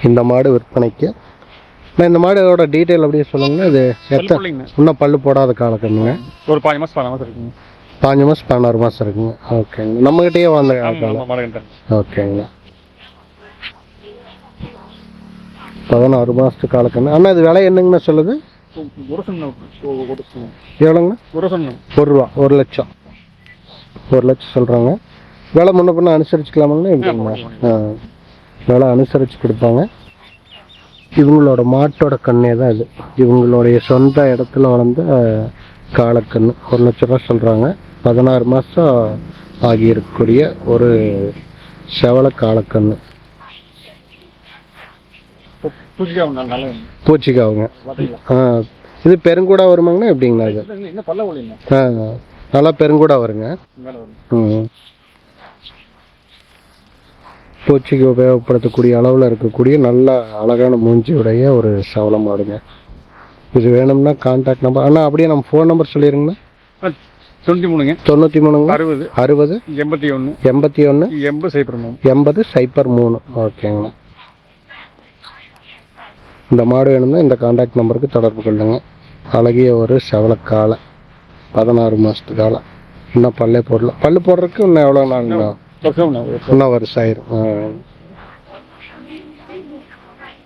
இந்த மாடு விற்பனைக்கு. இந்த மாடோட டீட்டெயில் அப்படியே சொல்லுங்க. இது இன்னும் பல்லு போடாத காலக்கண்ணுங்க. ஒரு 5 மாதம் 16 மாதம் இருக்குங்க. 5 மாதம் 16 மாதம் இருக்குங்க. ஓகேங்க. நம்மகிட்டயே வந்த காலம். ஓகேங்க. 16 மாதத்து காலக்கண்ணு. அண்ணா இது விலை என்னங்கண்ணா சொல்லுது? எவ்வளோங்கண்ணா? 1 ரூபா. 1 லட்சம். 1 லட்சம் சொல்கிறாங்க. விலை முன்ன பின்ன அனுசரிச்சுக்கலாமாங்கண்ணா? எப்படிங்கண்ணா? விலை அனுசரித்து கொடுப்பாங்க. இவங்களோட மாட்டோட கண்ணே தான் இது. இவங்களுடைய சொந்த இடத்துல வளர்ந்த காலக்கண்ணு. 1 லட்ச ரூபா சொல்கிறாங்க. 16 மாதம் ஆகியிருக்கக்கூடிய ஒரு செவல காலக்கண்ணு. பூச்சிக்காவுங்க. இது பெருங்கூடா வருமாங்கண்ணா? எப்படிங்கண்ணா இது? நல்லா பெருங்கூடா வருங்க. பூச்சிக்கு உபயோகப்படுத்தக்கூடிய அளவில் இருக்கக்கூடிய நல்ல அழகான மூஞ்சியுடைய ஒரு சவள மாடுங்க. இது வேணும்னா கான்டாக்ட் நம்பர் அண்ணா அப்படியே நம்ம ஃபோன் நம்பர் சொல்லிடுங்கண்ணா. 93 60 81 81 80 03. ஓகேங்கண்ணா. இந்த மாடு வேணும்னா இந்த கான்டாக்ட் நம்பருக்கு தொடர்பு கொள்ளுங்க. அழகிய ஒரு செவலக்காலை 16 மாதத்து காலம். இன்னும் பல்லே போடல. பல்லு போடுறதுக்கு இன்னும் எவ்வளோ நாள்? இன்னும் வருஷம் ஆயிரும்.